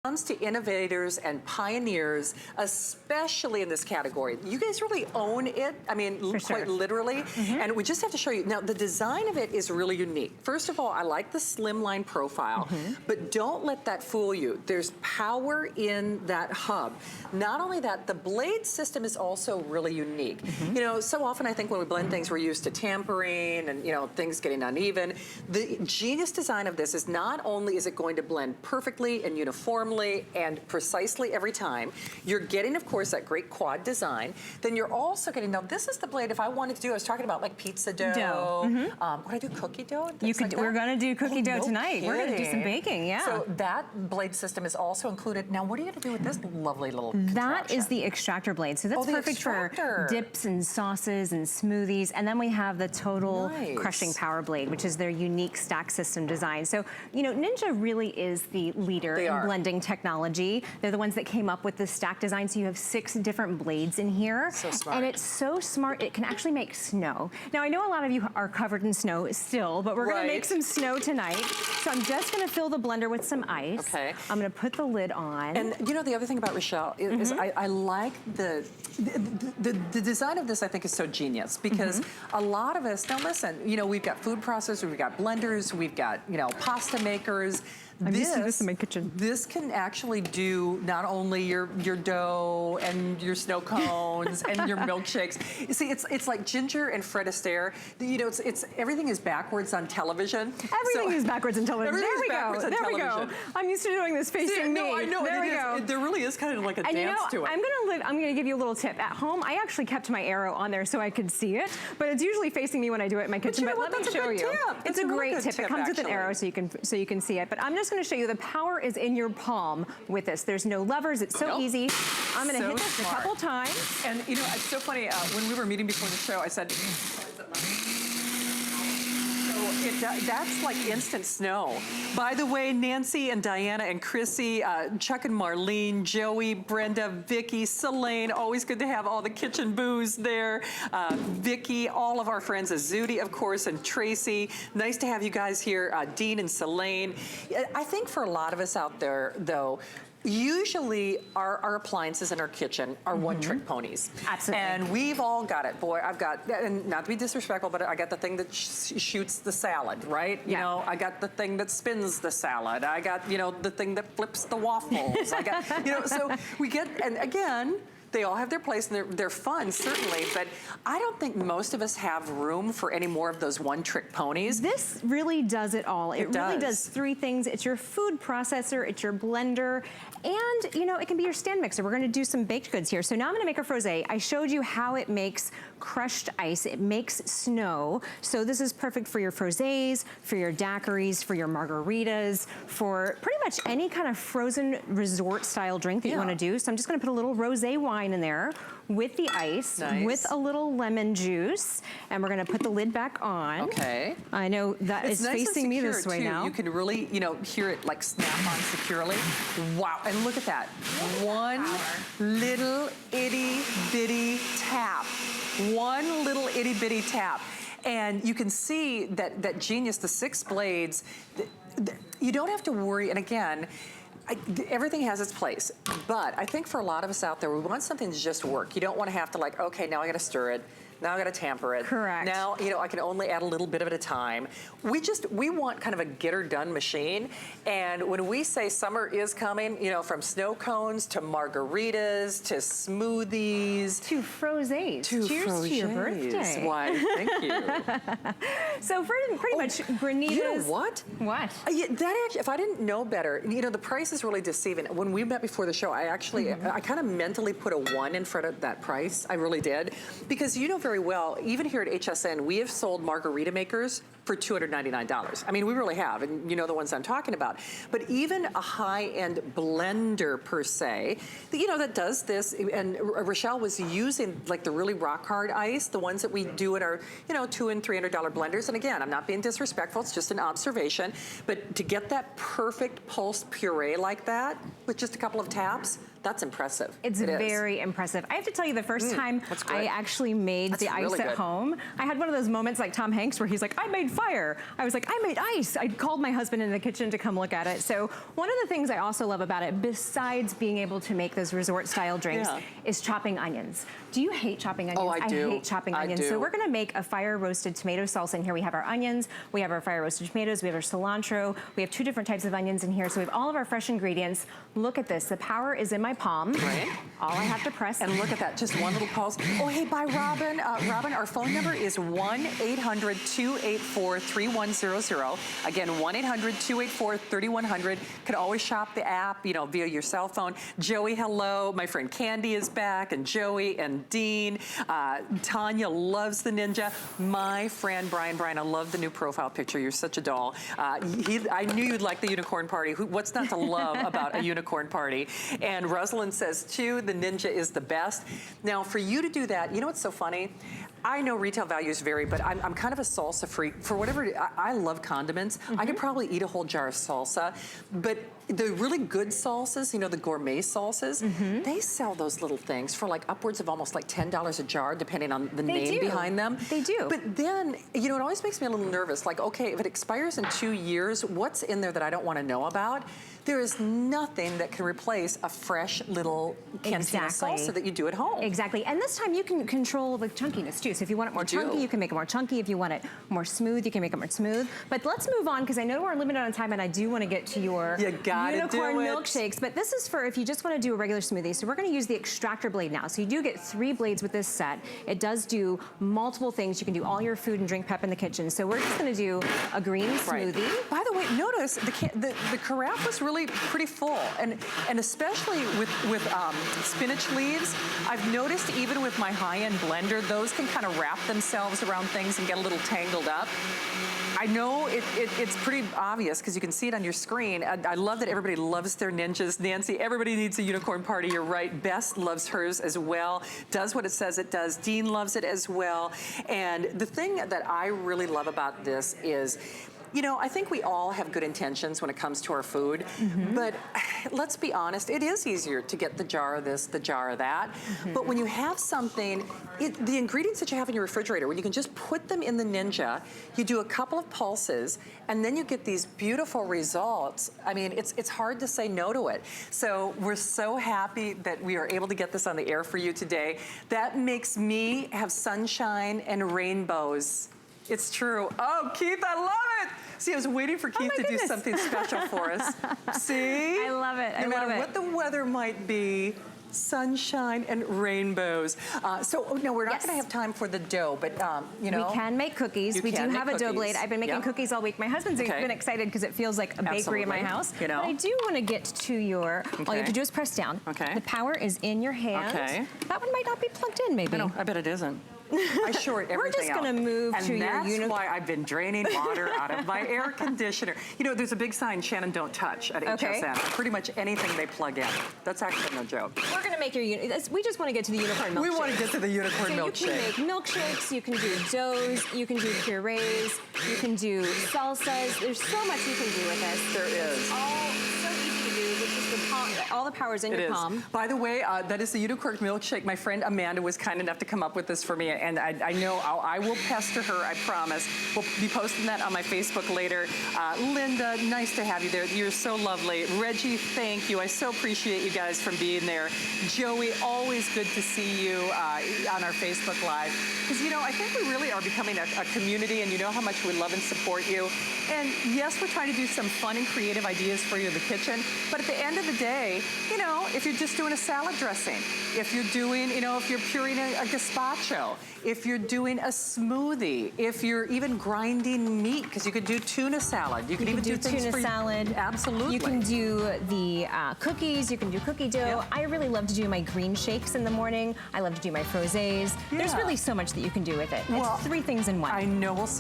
comes to innovators and pioneers, especially in this category, you guys really own it. I mean, quite literally. And we just have to show you. Now, the design of it is really unique. First of all, I like the slimline profile, but don't let that fool you. There's power in that hub. Not only that, the blade system is also really unique. You know, so often I think when we blend things, we're used to tampering and, you know, things getting uneven. The genius design of this is not only is it going to blend perfectly and uniformly and precisely every time, you're getting, of course, that great quad design. Then you're also getting, now this is the blade, if I wanted to do, I was talking about like pizza dough. Would I do cookie dough? You could, we're gonna do cookie dough tonight. We're gonna do some baking, yeah. So that blade system is also included. Now, what are you gonna do with this lovely little That is the extractor blade. So that's perfect for dips and sauces and smoothies. And then we have the total crushing power blade, which is their unique stack system design. So, you know, Ninja really is the leader in blending technology. They're the ones that came up with the stack design. So you have 6 different blades in here. So smart. And it's so smart, it can actually make snow. Now, I know a lot of you are covered in snow still, but we're gonna make some snow tonight. So I'm just gonna fill the blender with some ice. Okay. I'm gonna put the lid on. And you know, the other thing about Rochelle is I like the design of this. I think is so genius because a lot of us, now listen, you know, we've got food processors, we've got blenders, we've got, you know, pasta makers. I'm used to this in my kitchen. This can actually do not only your dough and your snow cones and your milkshakes. You see, it's like Ginger and Fred Astaire. You know, it's everything is backwards on television. Everything is backwards on television. There we go. There we go. I'm used to doing this facing me. No, I know. There we go. There really is kind of like a dance to it. I'm gonna give you a little tip. At home, I actually kept my arrow on there so I could see it, but it's usually facing me when I do it in my kitchen. But let me show you. It's a great tip. It comes with an arrow so you can see it. But I'm just gonna show you the power is in your palm with this. There's no levers. It's so easy. I'm gonna hit this a couple times. And you know, it's so funny. When we were meeting before the show, I said, that's like instant snow. By the way, Nancy and Diana and Chrissy, Chuck and Marlene, Joey, Brenda, Vicky, Selene, always good to have all the kitchen booze there. Vicky, all of our friends, Azudi, of course, and Tracy. Nice to have you guys here, Dean and Selene. I think for a lot of us out there, though, usually our appliances in our kitchen are one-trick ponies. Absolutely. And we've all got it. Boy, I've got, and not to be disrespectful, but I got the thing that shoots the salad, right? You know, I got the thing that spins the salad. I got, you know, the thing that flips the waffles. I got, you know, so we get, and again, they all have their place and they're fun, certainly, but I don't think most of us have room for any more of those one-trick ponies. This really does it all. It really does 3 things. It's your food processor, it's your blender, and you know, it can be your stand mixer. We're gonna do some baked goods here. So now I'm gonna make a frosé. I showed you how it makes crushed ice. It makes snow. So this is perfect for your frosés, for your daiquiris, for your margaritas, for pretty much any kind of frozen resort style drink that you wanna do. So I'm just gonna put a little rosé wine in there with the ice, with a little lemon juice, and we're gonna put the lid back on. Okay. I know that is facing me this way now. You can really, you know, hear it like snap on securely. Wow, and look at that. One little itty bitty tap. One little itty bitty tap. And you can see that genius, the 6 blades, you don't have to worry, and again, everything has its place, but I think for a lot of us out there, we want something to just work. You don't want to have to like, okay, now I got to stir it. Now I got to tamper it. Correct. Now, you know, I can only add a little bit of it at a time. We want kind of a get her done machine. And when we say summer is coming, you know, from snow cones to margaritas to smoothies. To frosés. Cheers to your birthday. Why, thank you. So pretty much Granita's. You know what? What? That actually, if I didn't know better, you know, the price is really deceiving. When we met before the show, I actually, I kind of mentally put a 1 in front of that price. I really did. Because you know very well, even here at HSN, we have sold margarita makers for $299. I mean, we really have, and you know the ones I'm talking about. But even a high-end blender per se, you know, that does this, and Rochelle was using like the really rock-hard ice, the ones that we do in our, you know, $200 and $300 blenders. And again, I'm not being disrespectful, it's just an observation. But to get that perfect pulsed puree like that with just a couple of taps, that's impressive. It's very impressive. I have to tell you, the first time I actually made the ice at home, I had one of those moments like Tom Hanks where he's like, I made fire. I was like, I made ice. I called my husband in the kitchen to come look at it. So one of the things I also love about it, besides being able to make those resort-style drinks, is chopping onions. Do you hate chopping onions? Oh, I do. I hate chopping onions. So we're gonna make a fire-roasted tomato salsa in here. We have our onions, we have our fire-roasted tomatoes, we have our cilantro, we have 2 different types of onions in here. So we have all of our fresh ingredients. Look at this, the power is in my palm. Right. All I have to press. And look at that, just one little pulse. Oh, hey, bye, Robin. Robin, our phone number is 1-800-284-3100. Again, 1-800-284-3100. Could always shop the app, you know, via your cell phone. Joey, hello. My friend Candy is back, and Joey and Dean. Tanya loves the Ninja. My friend Brian, I love the new profile picture. You're such a doll. I knew you'd like the unicorn party. What's not to love about a unicorn party? And Rosalind says, too, the Ninja is the best. Now, for you to do that, you know what's so funny? I know retail values vary, but I'm kind of a salsa freak. For whatever, I love condiments. I could probably eat a whole jar of salsa, but the really good salsas, you know, the gourmet salsas, they sell those little things for like upwards of almost like $10 a jar, depending on the name behind them. They do. But then, you know, it always makes me a little nervous. Like, okay, if it expires in 2 years, what's in there that I don't want to know about? There is nothing that can replace a fresh little cantina salsa that you do at home. Exactly, and this time you can control the chunkiness too. So if you want it more chunky, you can make it more chunky. If you want it more smooth, you can make it more smooth. But let's move on, because I know we're limited on time, and I do want to get to your unicorn milkshakes. But this is for if you just want to do a regular smoothie. So we're going to use the extractor blade now. So you do get 3 blades with this set. It does do multiple things. You can do all your food and drink prep in the kitchen. So we're just going to do a green smoothie. By the way, notice the carafe was really pretty full, and especially with spinach leaves, I've noticed even with my high-end blender, those can kind of wrap themselves around things and get a little tangled up. I know it's pretty obvious because you can see it on your screen. I love that everybody loves their Ninjas. Nancy, everybody needs a unicorn party. You're right. Bess loves hers as well. Does what it says it does. Dean loves it as well. And the thing that I really love about this is, you know, I think we all have good intentions when it comes to our food, but let's be honest, it is easier to get the jar of this, the jar of that. But when you have something, the ingredients that you have in your refrigerator, when you can just put them in the Ninja, you do a couple of pulses, and then you get these beautiful results. I mean, it's hard to say no to it. So we're so happy that we are able to get this on the air for you today. That makes me have sunshine and rainbows. It's true. Oh, Keith, I love it. See, I was waiting for Keith to do something special for us. See? I love it. No matter what the weather might be, sunshine and rainbows. So no, we're not going to have time for the dough, but you know. We can make cookies. We do have a dough blade. I've been making cookies all week. My husband's been excited because it feels like a bakery in my house. You know. But I do want to get to your, all you have to do is press down. The power is in your hand. That one might not be plugged in, maybe. I bet it isn't. I short everything We're just going to move to your unicorn. And that's why I've been draining water out of my air conditioner. You know, there's a big sign, Shannon, don't touch at HSN. Pretty much anything they plug in. That's actually no joke. We're going to make your, we just want to get to the unicorn milkshake. We want to get to the unicorn milkshake. You can make milkshakes, you can do doughs, you can do purees, you can do salsas. There's so much you can do with this. There is. All so easy to do. It's just the palm, all the power's in your palm. By the way, that is the unicorn milkshake. My friend Amanda was kind enough to come up with this for me, and I know I will pester her, I promise. We'll be posting that on my Facebook later. Linda, nice to have you there. You're so lovely. Reggie, thank you. I so appreciate you guys from being there. Joey, always good to see you on our Facebook Live. Because, you know, I think we really are becoming a community, and you know how much we love and support you. And yes, we're trying to do some fun and creative ideas for you in the kitchen, but at the end of the day, you know, if you're just doing a salad dressing, if you're doing, you know, if you're pureeing a gazpacho, if you're doing a smoothie, if you're even grinding meat, because you could do tuna salad. You could even do tuna salad. Absolutely. You can do the cookies. You can do cookie dough. I really love to do my green shakes in the morning. I love to do my frosés. There's really so much that you can do with it. It's 3 things in one. I know. We'll see.